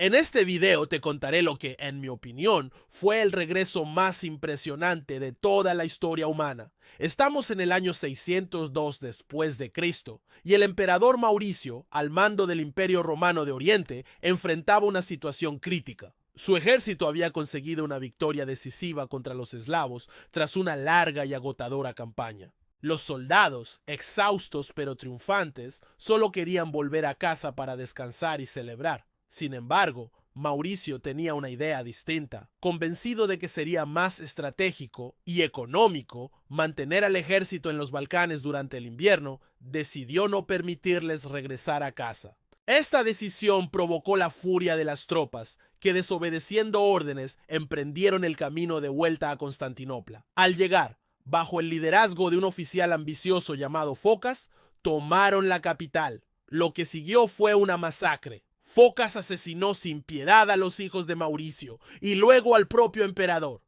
En este video te contaré lo que, en mi opinión, fue el regreso más impresionante de toda la historia humana. Estamos en el año 602 después de Cristo y el emperador Mauricio, al mando del Imperio Romano de Oriente, enfrentaba una situación crítica. Su ejército había conseguido una victoria decisiva contra los eslavos tras una larga y agotadora campaña. Los soldados, exhaustos pero triunfantes, solo querían volver a casa para descansar y celebrar. Sin embargo, Mauricio tenía una idea distinta. Convencido de que sería más estratégico y económico mantener al ejército en los Balcanes durante el invierno, decidió no permitirles regresar a casa. Esta decisión provocó la furia de las tropas, que desobedeciendo órdenes emprendieron el camino de vuelta a Constantinopla. Al llegar, bajo el liderazgo de un oficial ambicioso llamado Focas, tomaron la capital. Lo que siguió fue una masacre. Focas asesinó sin piedad a los hijos de Mauricio y luego al propio emperador.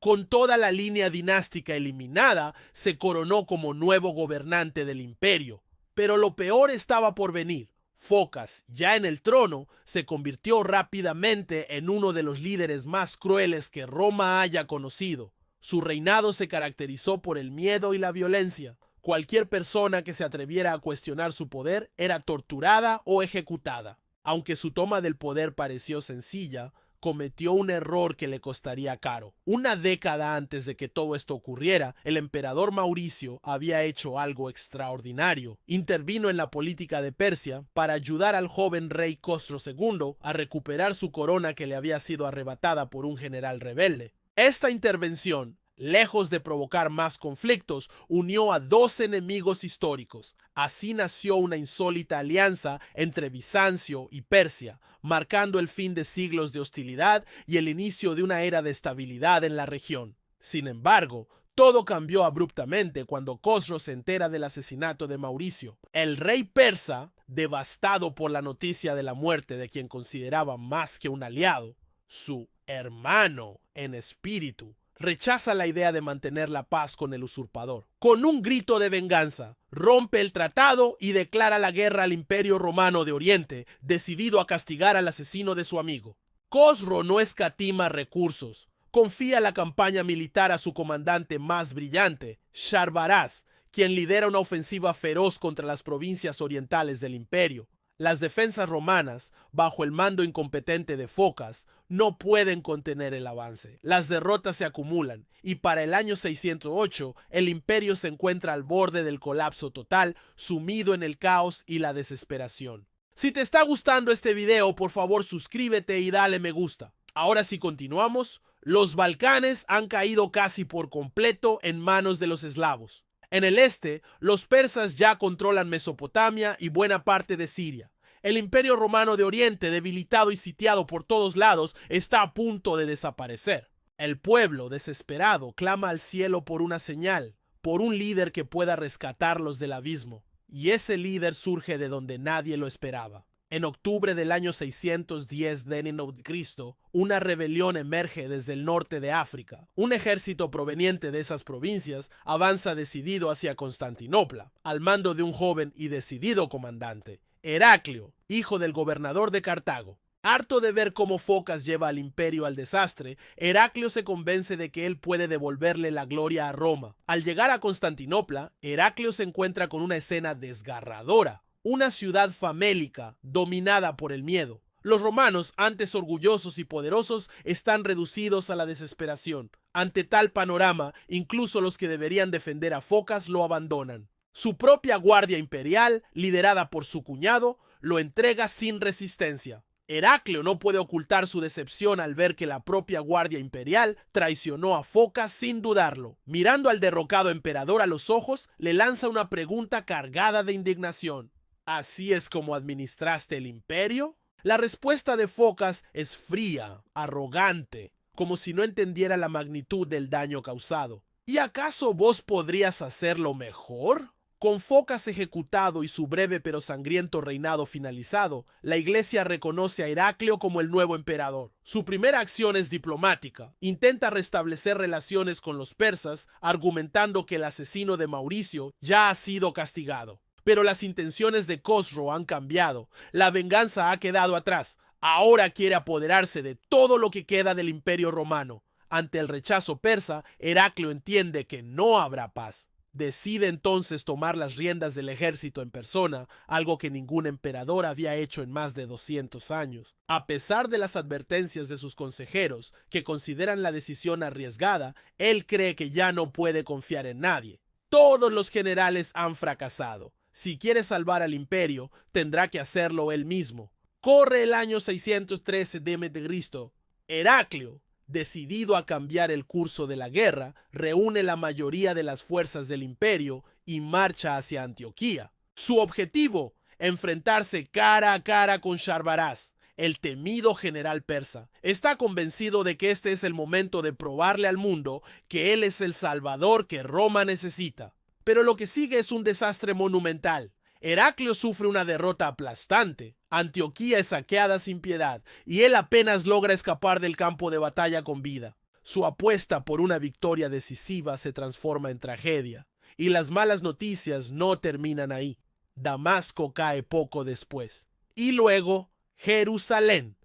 Con toda la línea dinástica eliminada, se coronó como nuevo gobernante del imperio. Pero lo peor estaba por venir. Focas, ya en el trono, se convirtió rápidamente en uno de los líderes más crueles que Roma haya conocido. Su reinado se caracterizó por el miedo y la violencia. Cualquier persona que se atreviera a cuestionar su poder era torturada o ejecutada. Aunque su toma del poder pareció sencilla, cometió un error que le costaría caro. Una década antes de que todo esto ocurriera, el emperador Mauricio había hecho algo extraordinario. Intervino en la política de Persia para ayudar al joven rey Cosro II a recuperar su corona que le había sido arrebatada por un general rebelde. Esta intervención, lejos de provocar más conflictos, unió a dos enemigos históricos. Así nació una insólita alianza entre Bizancio y Persia, marcando el fin de siglos de hostilidad y el inicio de una era de estabilidad en la región. Sin embargo, todo cambió abruptamente cuando Cosro se entera del asesinato de Mauricio. El rey persa, devastado por la noticia de la muerte de quien consideraba más que un aliado, su hermano en espíritu, rechaza la idea de mantener la paz con el usurpador. Con un grito de venganza, rompe el tratado y declara la guerra al Imperio Romano de Oriente, decidido a castigar al asesino de su amigo. Cosro no escatima recursos. Confía la campaña militar a su comandante más brillante, Sharbaraz, quien lidera una ofensiva feroz contra las provincias orientales del imperio. Las defensas romanas, bajo el mando incompetente de Focas, no pueden contener el avance. Las derrotas se acumulan y para el año 608 el imperio se encuentra al borde del colapso total, sumido en el caos y la desesperación. Si te está gustando este video, por favor suscríbete y dale me gusta. Ahora sí continuamos. Los Balcanes han caído casi por completo en manos de los eslavos. En el este, los persas ya controlan Mesopotamia y buena parte de Siria. El Imperio Romano de Oriente, debilitado y sitiado por todos lados, está a punto de desaparecer. El pueblo, desesperado, clama al cielo por una señal, por un líder que pueda rescatarlos del abismo. Y ese líder surge de donde nadie lo esperaba. En octubre del año 610 d.C., una rebelión emerge desde el norte de África. Un ejército proveniente de esas provincias avanza decidido hacia Constantinopla, al mando de un joven y decidido comandante, Heraclio, hijo del gobernador de Cartago. Harto de ver cómo Focas lleva al imperio al desastre, Heraclio se convence de que él puede devolverle la gloria a Roma. Al llegar a Constantinopla, Heraclio se encuentra con una escena desgarradora. Una ciudad famélica, dominada por el miedo. Los romanos, antes orgullosos y poderosos, están reducidos a la desesperación. Ante tal panorama, incluso los que deberían defender a Focas lo abandonan. Su propia guardia imperial, liderada por su cuñado, lo entrega sin resistencia. Heraclio no puede ocultar su decepción al ver que la propia guardia imperial traicionó a Focas sin dudarlo. Mirando al derrocado emperador a los ojos, le lanza una pregunta cargada de indignación. ¿Así es como administraste el imperio? La respuesta de Focas es fría, arrogante, como si no entendiera la magnitud del daño causado. ¿Y acaso vos podrías hacerlo mejor? Con Focas ejecutado y su breve pero sangriento reinado finalizado, la iglesia reconoce a Heraclio como el nuevo emperador. Su primera acción es diplomática. Intenta restablecer relaciones con los persas, argumentando que el asesino de Mauricio ya ha sido castigado. Pero las intenciones de Cosro han cambiado. La venganza ha quedado atrás. Ahora quiere apoderarse de todo lo que queda del Imperio Romano. Ante el rechazo persa, Heraclio entiende que no habrá paz. Decide entonces tomar las riendas del ejército en persona, algo que ningún emperador había hecho en más de 200 años. A pesar de las advertencias de sus consejeros, que consideran la decisión arriesgada, él cree que ya no puede confiar en nadie. Todos los generales han fracasado. Si quiere salvar al imperio, tendrá que hacerlo él mismo. Corre el año 613 d.C. Heraclio, decidido a cambiar el curso de la guerra, reúne la mayoría de las fuerzas del imperio y marcha hacia Antioquía. Su objetivo, enfrentarse cara a cara con Sharbaraz, el temido general persa. Está convencido de que este es el momento de probarle al mundo que él es el salvador que Roma necesita. Pero lo que sigue es un desastre monumental. Heraclio sufre una derrota aplastante. Antioquía es saqueada sin piedad y él apenas logra escapar del campo de batalla con vida. Su apuesta por una victoria decisiva se transforma en tragedia y las malas noticias no terminan ahí. Damasco cae poco después. Y luego, Jerusalén.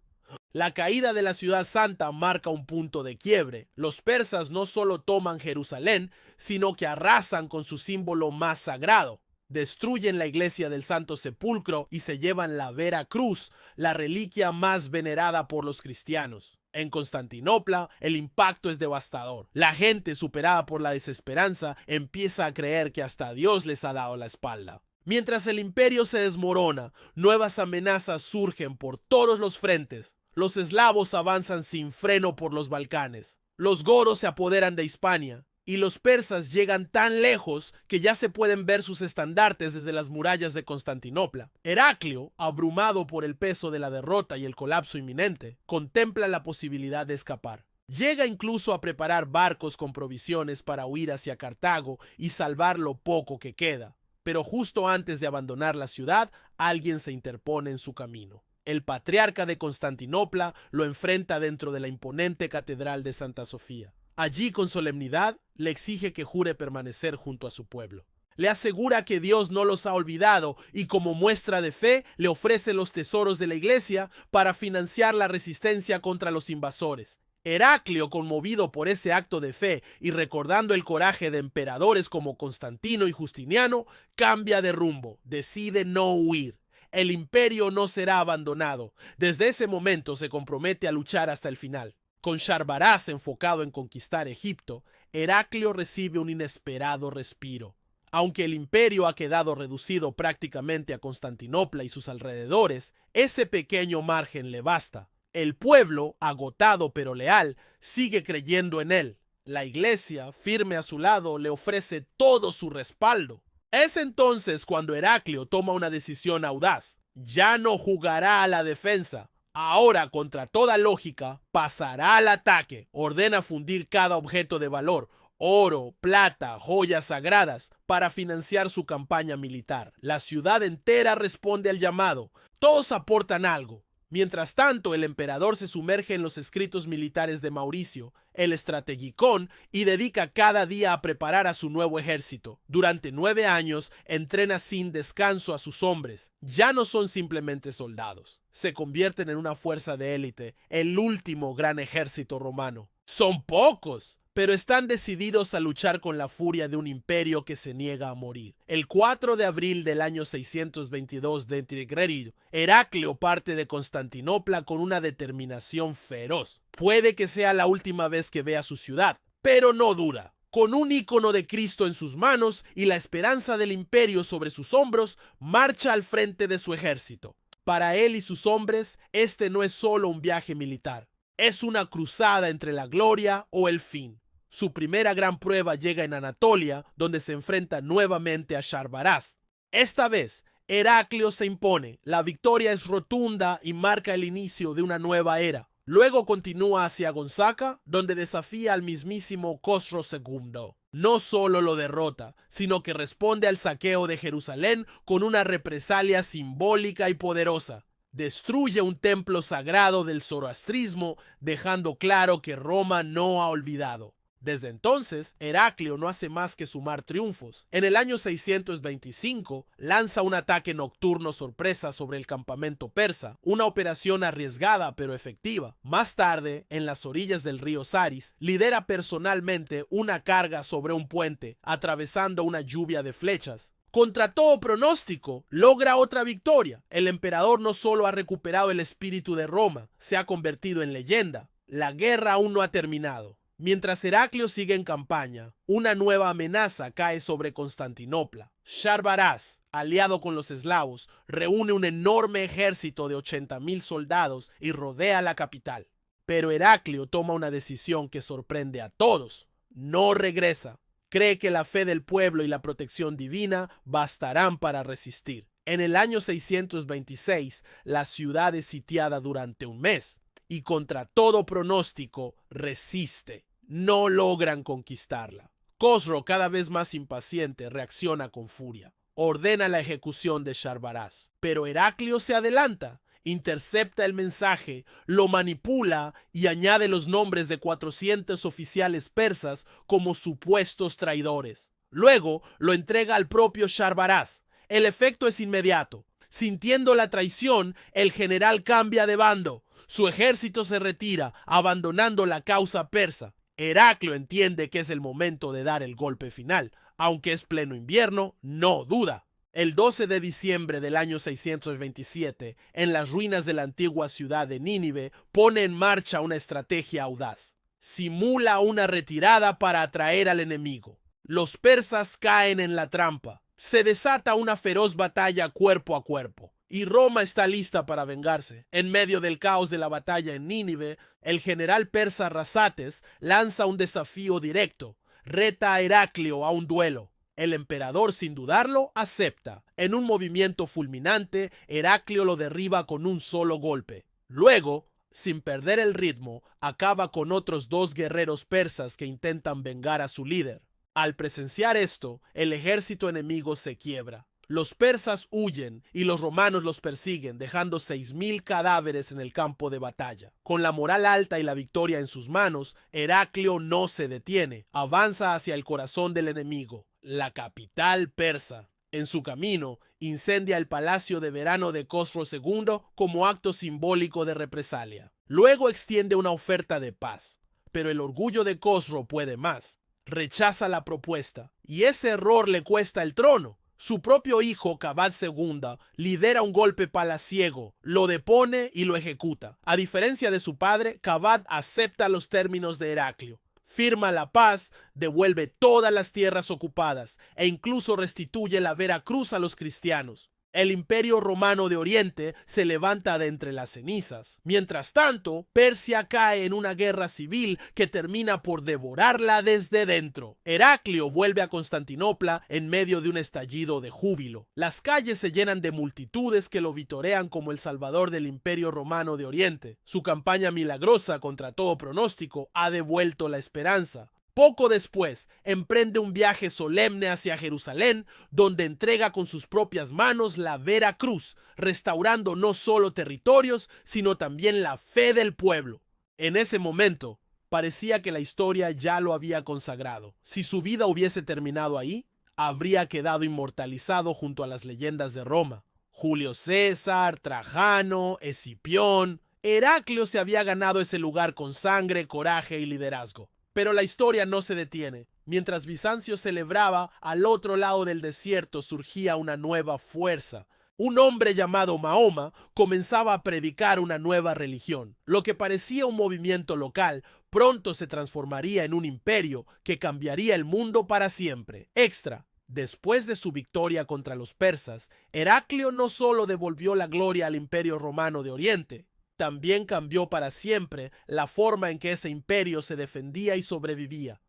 La caída de la ciudad santa marca un punto de quiebre. Los persas no solo toman Jerusalén, sino que arrasan con su símbolo más sagrado. Destruyen la iglesia del Santo Sepulcro y se llevan la Vera Cruz, la reliquia más venerada por los cristianos. En Constantinopla, el impacto es devastador. La gente, superada por la desesperanza, empieza a creer que hasta Dios les ha dado la espalda. Mientras el imperio se desmorona, nuevas amenazas surgen por todos los frentes. Los eslavos avanzan sin freno por los Balcanes. Los goros se apoderan de Hispania. Y los persas llegan tan lejos que ya se pueden ver sus estandartes desde las murallas de Constantinopla. Heraclio, abrumado por el peso de la derrota y el colapso inminente, contempla la posibilidad de escapar. Llega incluso a preparar barcos con provisiones para huir hacia Cartago y salvar lo poco que queda. Pero justo antes de abandonar la ciudad, alguien se interpone en su camino. El patriarca de Constantinopla lo enfrenta dentro de la imponente catedral de Santa Sofía. Allí, con solemnidad, le exige que jure permanecer junto a su pueblo. Le asegura que Dios no los ha olvidado y como muestra de fe le ofrece los tesoros de la iglesia para financiar la resistencia contra los invasores. Heraclio, conmovido por ese acto de fe y recordando el coraje de emperadores como Constantino y Justiniano, cambia de rumbo, decide no huir. El imperio no será abandonado. Desde ese momento se compromete a luchar hasta el final. Con Sharbaraz enfocado en conquistar Egipto, Heraclio recibe un inesperado respiro. Aunque el imperio ha quedado reducido prácticamente a Constantinopla y sus alrededores, ese pequeño margen le basta. El pueblo, agotado pero leal, sigue creyendo en él. La iglesia, firme a su lado, le ofrece todo su respaldo. Es entonces cuando Heraclio toma una decisión audaz. Ya no jugará a la defensa. Ahora, contra toda lógica, pasará al ataque. Ordena fundir cada objeto de valor, oro, plata, joyas sagradas, para financiar su campaña militar. La ciudad entera responde al llamado. Todos aportan algo. Mientras tanto, el emperador se sumerge en los escritos militares de Mauricio, el Estrategicón, y dedica cada día a preparar a su nuevo ejército. Durante 9 años, entrena sin descanso a sus hombres. Ya no son simplemente soldados. Se convierten en una fuerza de élite, el último gran ejército romano. Son pocos, pero están decididos a luchar con la furia de un imperio que se niega a morir. El 4 de abril del año 622 d.C., Heraclio parte de Constantinopla con una determinación feroz. Puede que sea la última vez que vea su ciudad, pero no dura. Con un ícono de Cristo en sus manos y la esperanza del imperio sobre sus hombros, marcha al frente de su ejército. Para él y sus hombres, este no es solo un viaje militar. Es una cruzada entre la gloria o el fin. Su primera gran prueba llega en Anatolia, donde se enfrenta nuevamente a Sharbaraz. Esta vez, Heraclio se impone. La victoria es rotunda y marca el inicio de una nueva era. Luego continúa hacia Gonzaga, donde desafía al mismísimo Cosro II. No solo lo derrota, sino que responde al saqueo de Jerusalén con una represalia simbólica y poderosa. Destruye un templo sagrado del zoroastrismo, dejando claro que Roma no ha olvidado. Desde entonces, Heraclio no hace más que sumar triunfos. En el año 625, lanza un ataque nocturno sorpresa sobre el campamento persa, una operación arriesgada pero efectiva. Más tarde, en las orillas del río Saris, lidera personalmente una carga sobre un puente, atravesando una lluvia de flechas. Contra todo pronóstico, logra otra victoria. El emperador no solo ha recuperado el espíritu de Roma, se ha convertido en leyenda. La guerra aún no ha terminado. Mientras Heraclio sigue en campaña, una nueva amenaza cae sobre Constantinopla. Sharbaraz, aliado con los eslavos, reúne un enorme ejército de 80,000 soldados y rodea la capital. Pero Heraclio toma una decisión que sorprende a todos. No regresa. Cree que la fe del pueblo y la protección divina bastarán para resistir. En el año 626, la ciudad es sitiada durante un mes. Y contra todo pronóstico resiste. No logran conquistarla. Cosro, cada vez más impaciente, reacciona con furia. Ordena la ejecución de Sharbaraz. Pero Heraclio se adelanta, intercepta el mensaje, lo manipula y añade los nombres de 400 oficiales persas como supuestos traidores. Luego lo entrega al propio Sharbaraz. El efecto es inmediato. Sintiendo la traición, el general cambia de bando. Su ejército se retira, abandonando la causa persa. Heraclio entiende que es el momento de dar el golpe final. Aunque es pleno invierno, no duda. El 12 de diciembre del año 627, en las ruinas de la antigua ciudad de Nínive, pone en marcha una estrategia audaz. Simula una retirada para atraer al enemigo. Los persas caen en la trampa. Se desata una feroz batalla cuerpo a cuerpo. Y Roma está lista para vengarse. En medio del caos de la batalla en Nínive, el general persa Rasates lanza un desafío directo. Reta a Heraclio a un duelo. El emperador, sin dudarlo, acepta. En un movimiento fulminante, Heraclio lo derriba con un solo golpe. Luego, sin perder el ritmo, acaba con otros 2 guerreros persas que intentan vengar a su líder. Al presenciar esto, el ejército enemigo se quiebra. Los persas huyen y los romanos los persiguen, dejando 6,000 cadáveres en el campo de batalla. Con la moral alta y la victoria en sus manos, Heraclio no se detiene. Avanza hacia el corazón del enemigo, la capital persa. En su camino, incendia el palacio de verano de Cosro II como acto simbólico de represalia. Luego extiende una oferta de paz. Pero el orgullo de Cosro puede más. Rechaza la propuesta, y ese error le cuesta el trono. Su propio hijo, Cavad II, lidera un golpe palaciego, lo depone y lo ejecuta. A diferencia de su padre, Cavad acepta los términos de Heraclio. Firma la paz, devuelve todas las tierras ocupadas e incluso restituye la Veracruz a los cristianos. El Imperio Romano de Oriente se levanta de entre las cenizas. Mientras tanto, Persia cae en una guerra civil que termina por devorarla desde dentro. Heraclio vuelve a Constantinopla en medio de un estallido de júbilo. Las calles se llenan de multitudes que lo vitorean como el salvador del Imperio Romano de Oriente. Su campaña milagrosa contra todo pronóstico ha devuelto la esperanza. Poco después, emprende un viaje solemne hacia Jerusalén, donde entrega con sus propias manos la Veracruz, restaurando no solo territorios, sino también la fe del pueblo. En ese momento, parecía que la historia ya lo había consagrado. Si su vida hubiese terminado ahí, habría quedado inmortalizado junto a las leyendas de Roma. Julio César, Trajano, Escipión. Heraclio se había ganado ese lugar con sangre, coraje y liderazgo. Pero la historia no se detiene. Mientras Bizancio celebraba, al otro lado del desierto surgía una nueva fuerza. Un hombre llamado Mahoma comenzaba a predicar una nueva religión. Lo que parecía un movimiento local pronto se transformaría en un imperio que cambiaría el mundo para siempre. Extra. Después de su victoria contra los persas, Heraclio no solo devolvió la gloria al Imperio Romano de Oriente, también cambió para siempre la forma en que ese imperio se defendía y sobrevivía.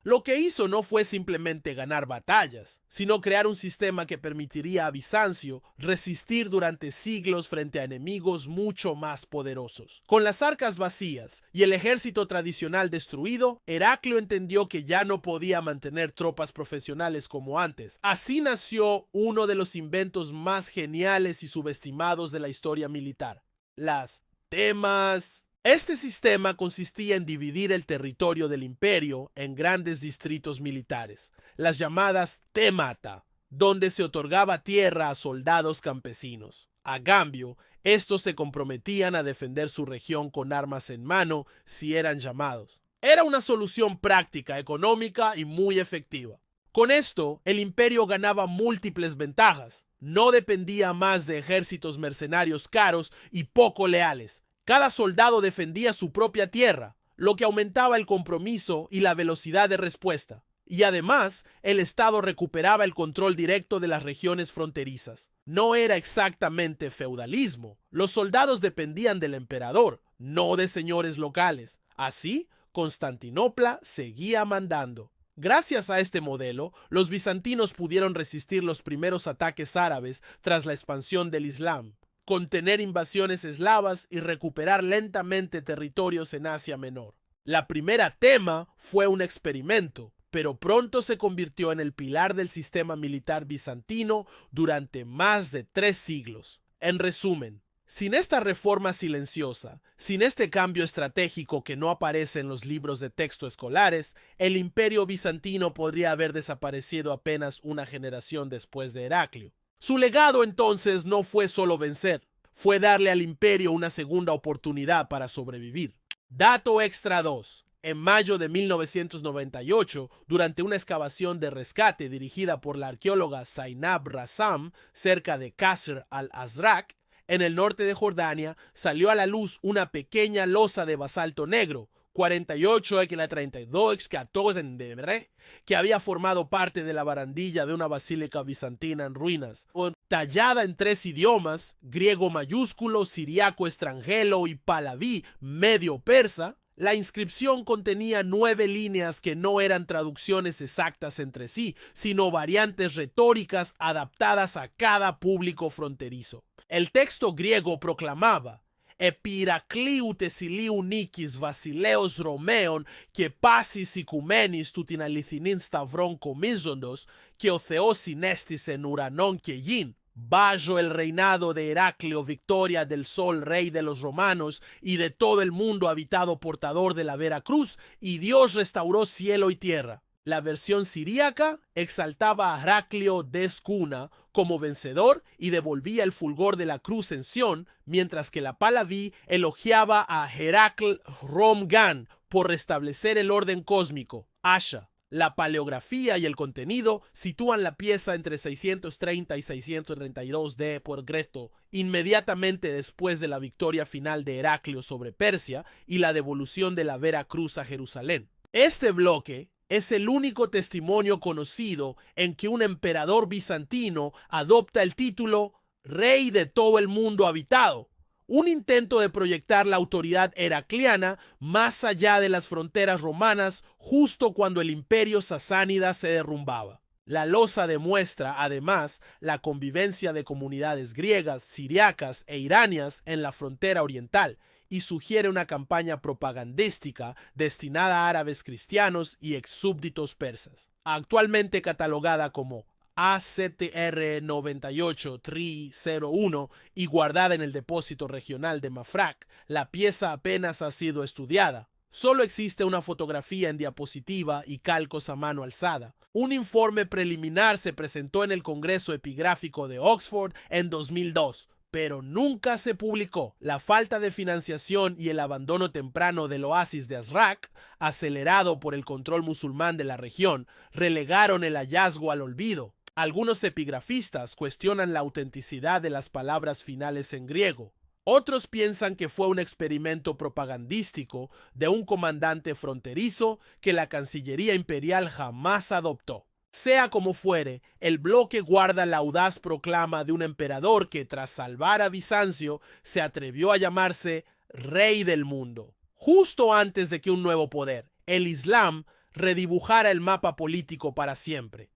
Lo que hizo no fue simplemente ganar batallas, sino crear un sistema que permitiría a Bizancio resistir durante siglos frente a enemigos mucho más poderosos. Con las arcas vacías y el ejército tradicional destruido, Heraclio entendió que ya no podía mantener tropas profesionales como antes. Así nació uno de los inventos más geniales y subestimados de la historia militar: las temas. Este sistema consistía en dividir el territorio del imperio en grandes distritos militares, las llamadas themata, donde se otorgaba tierra a soldados campesinos. A cambio, estos se comprometían a defender su región con armas en mano si eran llamados. Era una solución práctica, económica y muy efectiva. Con esto, el imperio ganaba múltiples ventajas. No dependía más de ejércitos mercenarios caros y poco leales. Cada soldado defendía su propia tierra, lo que aumentaba el compromiso y la velocidad de respuesta. Y además, el Estado recuperaba el control directo de las regiones fronterizas. No era exactamente feudalismo. Los soldados dependían del emperador, no de señores locales. Así, Constantinopla seguía mandando. Gracias a este modelo, los bizantinos pudieron resistir los primeros ataques árabes tras la expansión del Islam, contener invasiones eslavas y recuperar lentamente territorios en Asia Menor. La primera tema fue un experimento, pero pronto se convirtió en el pilar del sistema militar bizantino durante más de 3 siglos. En resumen, sin esta reforma silenciosa, sin este cambio estratégico que no aparece en los libros de texto escolares, el imperio bizantino podría haber desaparecido apenas una generación después de Heraclio. Su legado entonces no fue solo vencer, fue darle al imperio una segunda oportunidad para sobrevivir. Dato extra 2. En mayo de 1998, durante una excavación de rescate dirigida por la arqueóloga Zainab Rassam cerca de Qasr al-Azraq, en el norte de Jordania, salió a la luz una pequeña losa de basalto negro, 48,32,14 que había formado parte de la barandilla de una basílica bizantina en ruinas, tallada en 3 idiomas, griego mayúsculo, siriaco extranjero y palaví medio persa. La inscripción contenía 9 líneas que no eran traducciones exactas entre sí, sino variantes retóricas adaptadas a cada público fronterizo. El texto griego proclamaba: Epirakliou tesiliou nikis Basileos Romeon que pasis icumenis tutinalithinin stavron comizondos que otheos sinestis en uranon keyin. Bajo el reinado de Heraclio, victoria del sol, rey de los romanos y de todo el mundo habitado, portador de la vera cruz, y Dios restauró cielo y tierra. La versión siríaca exaltaba a Heraclio Descuna como vencedor y devolvía el fulgor de la cruz en Sión, mientras que la palaví elogiaba a Heracl Romgan por restablecer el orden cósmico, Asha. La paleografía y el contenido sitúan la pieza entre 630 y 632 d. por Cristo, inmediatamente después de la victoria final de Heraclio sobre Persia y la devolución de la Vera Cruz a Jerusalén. Este bloque es el único testimonio conocido en que un emperador bizantino adopta el título Rey de todo el mundo habitado, un intento de proyectar la autoridad heracliana más allá de las fronteras romanas justo cuando el imperio sasánida se derrumbaba. La losa demuestra, además, la convivencia de comunidades griegas, siriacas e iranias en la frontera oriental y sugiere una campaña propagandística destinada a árabes cristianos y exsúbditos persas. Actualmente catalogada como ACTR 98-301 y guardada en el depósito regional de Mafraq, la pieza apenas ha sido estudiada. Solo existe una fotografía en diapositiva y calcos a mano alzada. Un informe preliminar se presentó en el Congreso Epigráfico de Oxford en 2002, pero nunca se publicó. La falta de financiación y el abandono temprano del oasis de Azraq, acelerado por el control musulmán de la región, relegaron el hallazgo al olvido. Algunos epigrafistas cuestionan la autenticidad de las palabras finales en griego. Otros piensan que fue un experimento propagandístico de un comandante fronterizo que la Cancillería Imperial jamás adoptó. Sea como fuere, el bloque guarda la audaz proclama de un emperador que, tras salvar a Bizancio, se atrevió a llamarse Rey del Mundo, justo antes de que un nuevo poder, el Islam, redibujara el mapa político para siempre.